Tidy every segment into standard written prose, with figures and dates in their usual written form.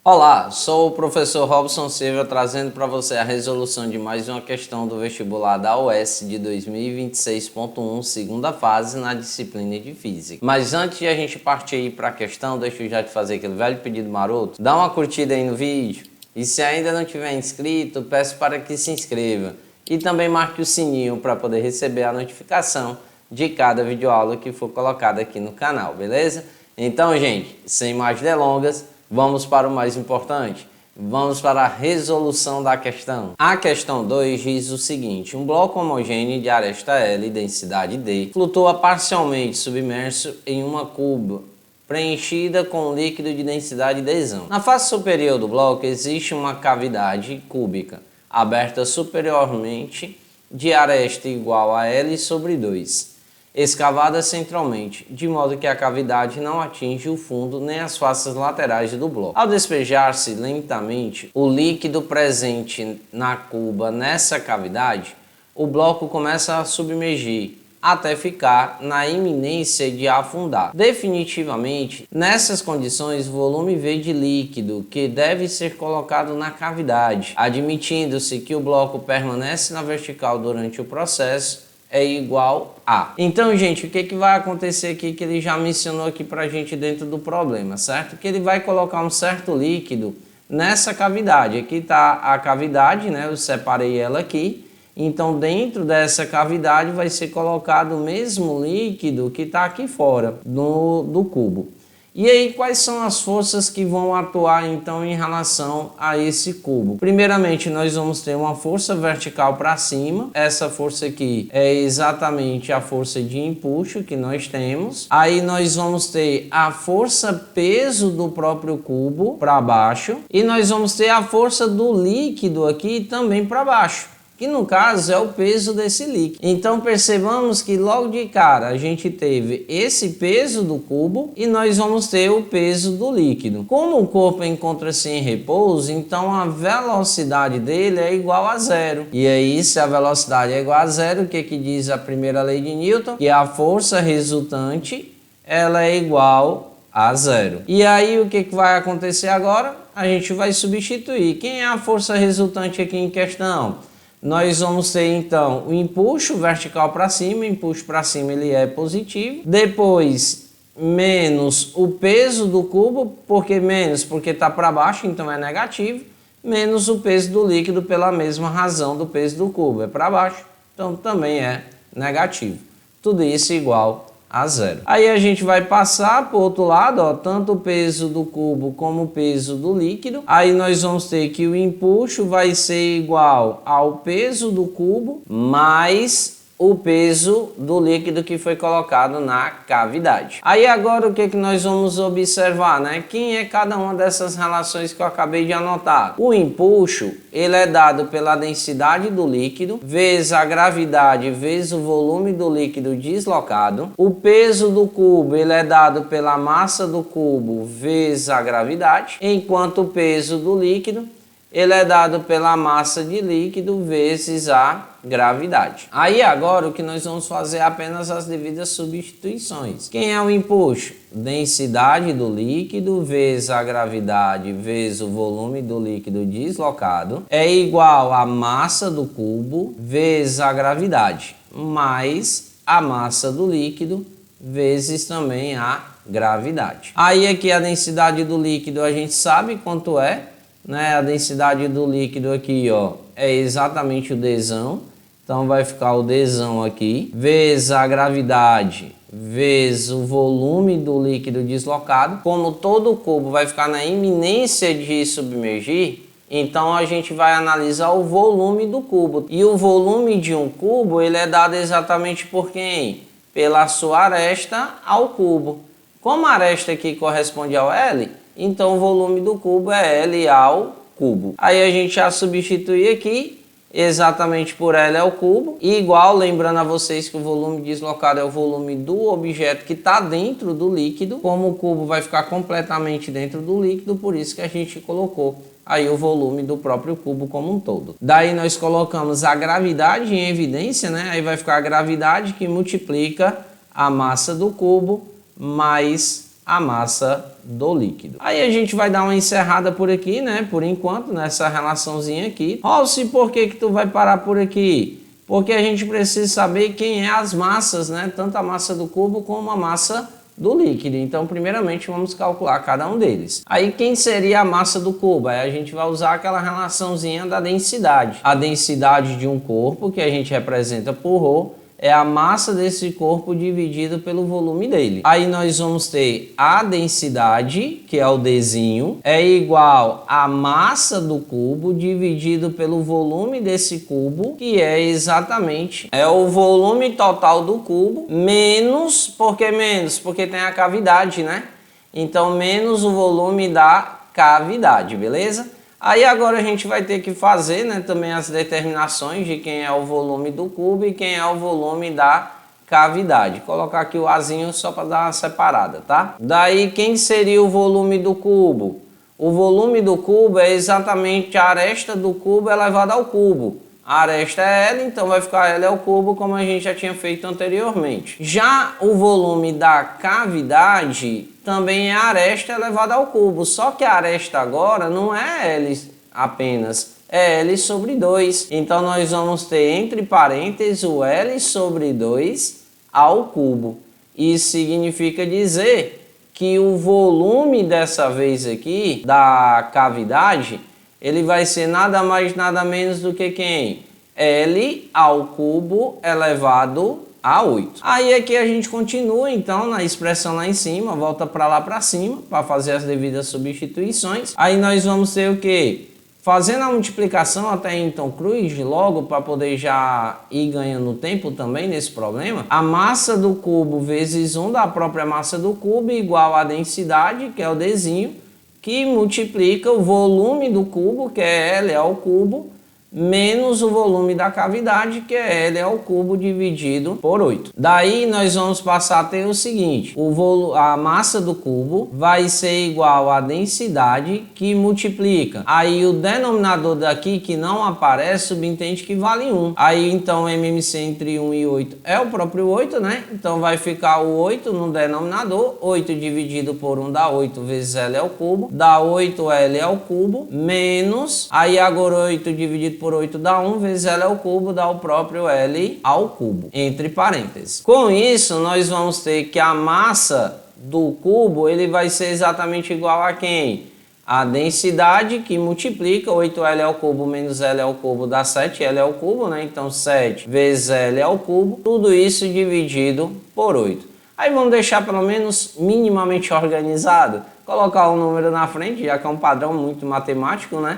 Olá, sou o professor Robson Silva trazendo para você a resolução de mais uma questão do vestibular da UES de 2026.1, segunda fase na disciplina de Física. Mas antes de a gente partir para a questão, deixa eu já te fazer aquele velho pedido maroto. Dá uma curtida aí no vídeo e se ainda não tiver inscrito, peço para que se inscreva. E também marque o sininho para poder receber a notificação de cada videoaula que for colocada aqui no canal, beleza? Então, gente, sem mais delongas, vamos para o mais importante. Vamos para a resolução da questão. A questão 2 diz o seguinte: um bloco homogêneo de aresta L e densidade D flutua parcialmente submerso em uma cuba preenchida com líquido de densidade Dzão. Na face superior do bloco existe uma cavidade cúbica, aberta superiormente de aresta igual a L sobre 2. Escavada centralmente, de modo que a cavidade não atinge o fundo nem as faces laterais do bloco. Ao despejar-se lentamente o líquido presente na cuba nessa cavidade, o bloco começa a submergir até ficar na iminência de afundar. Definitivamente, nessas condições, o volume V de líquido que deve ser colocado na cavidade, admitindo-se que o bloco permanece na vertical durante o processo, é igual a. Então, gente, o que vai acontecer aqui que ele já mencionou aqui pra gente dentro do problema, certo? Que ele vai colocar um certo líquido nessa cavidade. Aqui tá a cavidade, né? Eu separei ela aqui. Então, dentro dessa cavidade vai ser colocado o mesmo líquido que está aqui fora do cubo. E aí, quais são as forças que vão atuar, então, em relação a esse cubo? Primeiramente, nós vamos ter uma força vertical para cima. Essa força aqui é exatamente a força de empuxo que nós temos. Aí, nós vamos ter a força peso do próprio cubo para baixo. E nós vamos ter a força do líquido aqui também para baixo, que no caso é o peso desse líquido. Então percebamos que logo de cara a gente teve esse peso do cubo e nós vamos ter o peso do líquido. Como o corpo encontra-se em repouso, então a velocidade dele é igual a zero. E aí, se a velocidade é igual a zero, o que diz a primeira lei de Newton? Que a força resultante ela é igual a zero. E aí o que vai acontecer agora? A gente vai substituir. Quem é a força resultante aqui em questão? Nós vamos ter então o empuxo vertical para cima, o empuxo para cima ele é positivo. Depois, menos o peso do cubo, porque está para baixo, então é negativo. Menos o peso do líquido pela mesma razão do peso do cubo, é para baixo, então também é negativo. Tudo isso igual a zero. Aí a gente vai passar para o outro lado, ó, tanto o peso do cubo como o peso do líquido. Aí nós vamos ter que o empuxo vai ser igual ao peso do cubo mais o peso do líquido que foi colocado na cavidade. Aí agora o que nós vamos observar, né? Quem é cada uma dessas relações que eu acabei de anotar? O empuxo, ele é dado pela densidade do líquido, vezes a gravidade, vezes o volume do líquido deslocado. O peso do cubo, ele é dado pela massa do cubo, vezes a gravidade, enquanto o peso do líquido, ele é dado pela massa de líquido vezes a gravidade. Aí agora o que nós vamos fazer é apenas as devidas substituições. Quem é o empuxo? Densidade do líquido vezes a gravidade vezes o volume do líquido deslocado é igual à massa do cubo vezes a gravidade mais a massa do líquido vezes também a gravidade. Aí aqui a densidade do líquido a gente sabe quanto é, né? A densidade do líquido aqui, ó, é exatamente o Dzão. Então vai ficar o Dzão aqui, vezes a gravidade, vezes o volume do líquido deslocado. Como todo o cubo vai ficar na iminência de submergir, então a gente vai analisar o volume do cubo. E o volume de um cubo, ele é dado exatamente por quem? Pela sua aresta ao cubo. Como a aresta aqui corresponde ao L, então o volume do cubo é L ao cubo. Aí a gente já substitui aqui, exatamente por L ao cubo, e igual, lembrando a vocês que o volume deslocado é o volume do objeto que está dentro do líquido. Como o cubo vai ficar completamente dentro do líquido, por isso que a gente colocou aí o volume do próprio cubo como um todo. Daí nós colocamos a gravidade em evidência, né? Aí vai ficar a gravidade que multiplica a massa do cubo mais a massa do líquido. Aí a gente vai dar uma encerrada por aqui, né? Por enquanto, nessa relaçãozinha aqui. Rossi, por que tu vai parar por aqui? Porque a gente precisa saber quem é as massas, né? Tanto a massa do cubo como a massa do líquido. Então, primeiramente, vamos calcular cada um deles. Aí, quem seria a massa do cubo? Aí a gente vai usar aquela relaçãozinha da densidade. A densidade de um corpo, que a gente representa por ρ, é a massa desse corpo dividido pelo volume dele. Aí nós vamos ter a densidade, que é o Dzinho, é igual à massa do cubo dividido pelo volume desse cubo, que é exatamente o volume total do cubo, menos, por que menos? Porque tem a cavidade, né? Então, menos o volume da cavidade, beleza? Aí agora a gente vai ter que fazer, né, também as determinações de quem é o volume do cubo e quem é o volume da cavidade. Vou colocar aqui o Azinho só para dar uma separada, tá? Daí quem seria o volume do cubo? O volume do cubo é exatamente a aresta do cubo elevada ao cubo. A aresta é L, então vai ficar L ao cubo, como a gente já tinha feito anteriormente. Já o volume da cavidade também é a aresta elevada ao cubo, só que a aresta agora não é L apenas, é L sobre 2. Então nós vamos ter entre parênteses o L sobre 2 ao cubo. Isso significa dizer que o volume dessa vez aqui da cavidade, ele vai ser nada mais nada menos do que quem? L ao cubo elevado a 8. Aí aqui a gente continua então na expressão lá em cima, volta para lá para cima para fazer as devidas substituições. Aí nós vamos ter o que? Fazendo a multiplicação até então cruz logo para poder já ir ganhando tempo também nesse problema. A massa do cubo vezes 1 da própria massa do cubo igual à densidade, que é o Dzinho, que multiplica o volume do cubo, que é L ao cubo, menos o volume da cavidade, que é L ao cubo dividido por 8. Daí nós vamos passar a ter o seguinte, a massa do cubo vai ser igual à densidade que multiplica. Aí o denominador daqui que não aparece, subentende que vale 1. Aí então MMC entre 1 e 8 é o próprio 8, né? Então vai ficar o 8 no denominador, 8 dividido por 1 dá 8 vezes L ao cubo, dá 8L ao cubo, menos, aí agora 8 dividido por 8 dá 1 vezes L ao cubo, dá o próprio L ao cubo, entre parênteses. Com isso, nós vamos ter que a massa do cubo, ele vai ser exatamente igual a quem? A densidade que multiplica 8L ao cubo menos L ao cubo dá 7L ao cubo, né? Então 7 vezes L ao cubo, tudo isso dividido por 8. Aí vamos deixar pelo menos minimamente organizado. Colocar o número na frente, já que é um padrão muito matemático, né?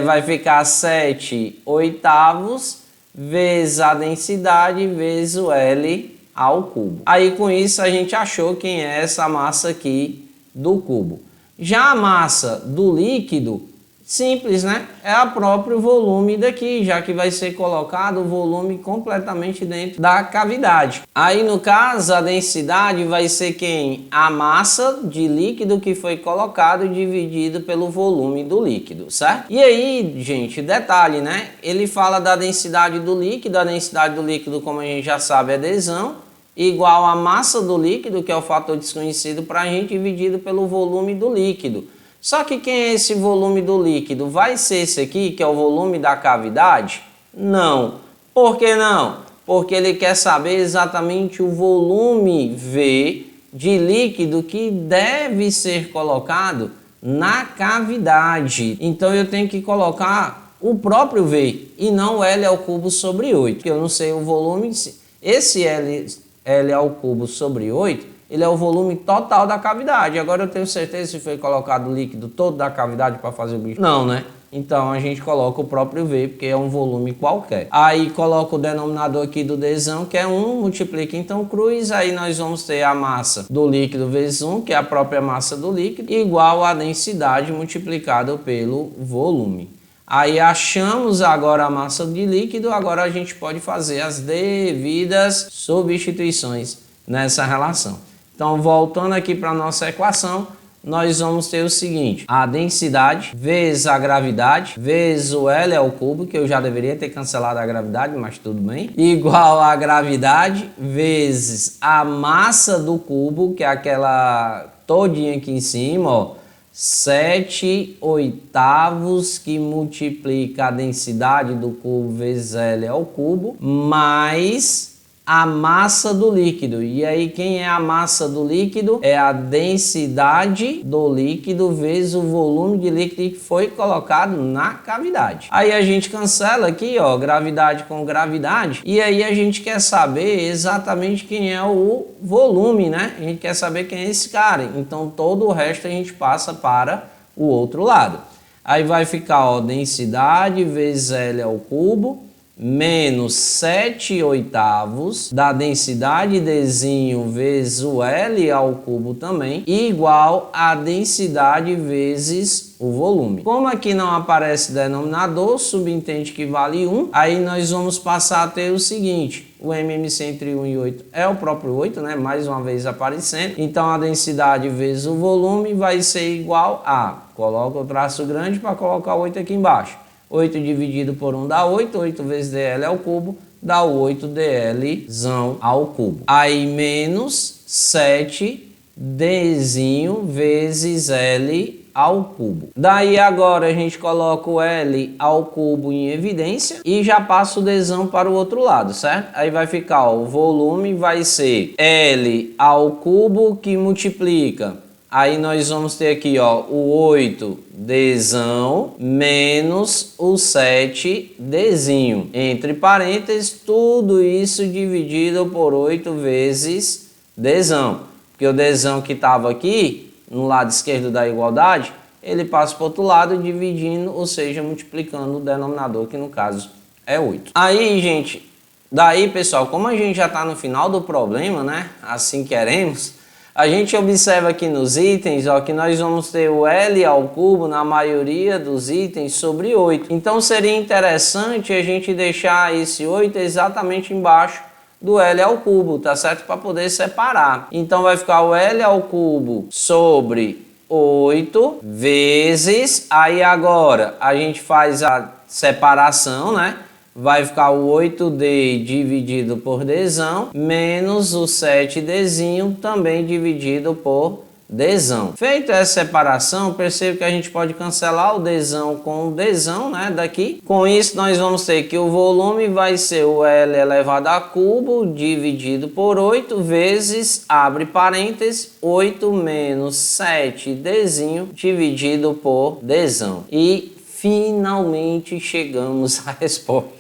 Vai ficar 7 oitavos vezes a densidade vezes o L ao cubo. Aí com isso a gente achou quem é essa massa aqui do cubo. Já a massa do líquido, simples, né? É o próprio volume daqui, já que vai ser colocado o volume completamente dentro da cavidade. Aí no caso a densidade vai ser quem? A massa de líquido que foi colocado dividido pelo volume do líquido, certo? E aí, gente, detalhe, né? Ele fala da densidade do líquido, a densidade do líquido, como a gente já sabe, é Dzão, igual a massa do líquido, que é o fator desconhecido para a gente, dividido pelo volume do líquido. Só que quem é esse volume do líquido? Vai ser esse aqui, que é o volume da cavidade? Não. Por que não? Porque ele quer saber exatamente o volume V de líquido que deve ser colocado na cavidade. Então eu tenho que colocar o próprio V e não o L ao cubo sobre 8. Porque eu não sei o volume. Esse L ao cubo sobre 8... ele é o volume total da cavidade. Agora eu tenho certeza se foi colocado o líquido todo da cavidade para fazer o bicho. Não, né? Então a gente coloca o próprio V, porque é um volume qualquer. Aí coloca o denominador aqui do Dzão, que é 1, multiplica então cruz, aí nós vamos ter a massa do líquido vezes 1, que é a própria massa do líquido, igual a densidade multiplicada pelo volume. Aí achamos agora a massa de líquido, agora a gente pode fazer as devidas substituições nessa relação. Então, voltando aqui para a nossa equação, nós vamos ter o seguinte, a densidade vezes a gravidade, vezes o L ao cubo, que eu já deveria ter cancelado a gravidade, mas tudo bem, igual a gravidade vezes a massa do cubo, que é aquela todinha aqui em cima, ó, 7/8 que multiplica a densidade do cubo vezes L ao cubo, mais a massa do líquido. E aí, quem é a massa do líquido? É a densidade do líquido vezes o volume de líquido que foi colocado na cavidade. Aí a gente cancela aqui, ó, gravidade com gravidade. E aí a gente quer saber exatamente quem é o volume, né? A gente quer saber quem é esse cara. Então, todo o resto a gente passa para o outro lado. Aí vai ficar, ó, densidade vezes L ao cubo, menos 7/8 da densidade Dzinho vezes o L ao cubo também, igual a densidade vezes o volume. Como aqui não aparece denominador, subentende que vale 1, aí nós vamos passar a ter o seguinte: o MMC entre 1 e 8 é o próprio 8, né? Mais uma vez aparecendo. Então a densidade vezes o volume vai ser igual a, coloca o traço grande para colocar o 8 aqui embaixo. 8 dividido por 1 dá 8, 8 vezes dl ao cubo, dá o 8dlzão ao cubo. Aí menos 7dzinho vezes L ao cubo. Daí agora a gente coloca o L ao cubo em evidência e já passa o Dzão para o outro lado, certo? Aí vai ficar, ó, o volume vai ser L ao cubo que multiplica. Aí nós vamos ter aqui, ó, o 8dzão menos o 7dzinho. Entre parênteses, tudo isso dividido por 8 vezes dzão. Porque o dzão que estava aqui, no lado esquerdo da igualdade, ele passa para o outro lado dividindo, ou seja, multiplicando o denominador, que no caso é 8. Aí, gente, daí, pessoal, como a gente já está no final do problema, né? Assim queremos. A gente observa aqui nos itens, ó, que nós vamos ter o L ao cubo na maioria dos itens sobre 8. Então seria interessante a gente deixar esse 8 exatamente embaixo do L ao cubo, tá certo? Para poder separar. Então vai ficar o L ao cubo sobre 8 vezes, aí agora a gente faz a separação, né? Vai ficar o 8d dividido por dzão, menos o 7dzinho também dividido por dzão. Feita essa separação, perceba que a gente pode cancelar o dzão com o dzão, né, daqui. Com isso, nós vamos ter que o volume vai ser o L elevado a cubo dividido por 8 vezes, abre parênteses, 8 menos 7dzinho dividido por dzão. E finalmente chegamos à resposta.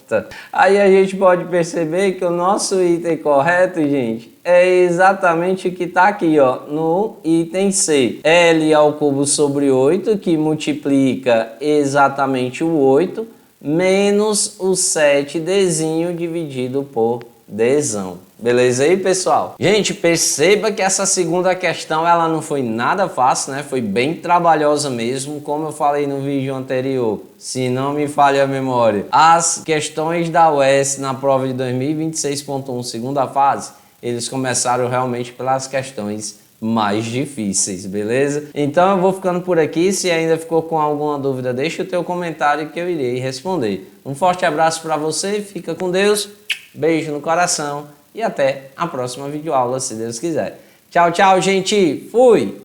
Aí a gente pode perceber que o nosso item correto, gente, é exatamente o que está aqui, ó, no item C. L ao cubo sobre 8, que multiplica exatamente o 8, menos o 7dzinho dividido por dzão. Beleza aí, pessoal? Gente, perceba que essa segunda questão ela não foi nada fácil, né? Foi bem trabalhosa mesmo, como eu falei no vídeo anterior, se não me falha a memória. As questões da UES na prova de 2026.1, segunda fase, eles começaram realmente pelas questões mais difíceis, beleza? Então eu vou ficando por aqui. Se ainda ficou com alguma dúvida, deixa o teu comentário que eu irei responder. Um forte abraço para você, fica com Deus, beijo no coração e até a próxima videoaula, se Deus quiser. Tchau, tchau, gente. Fui!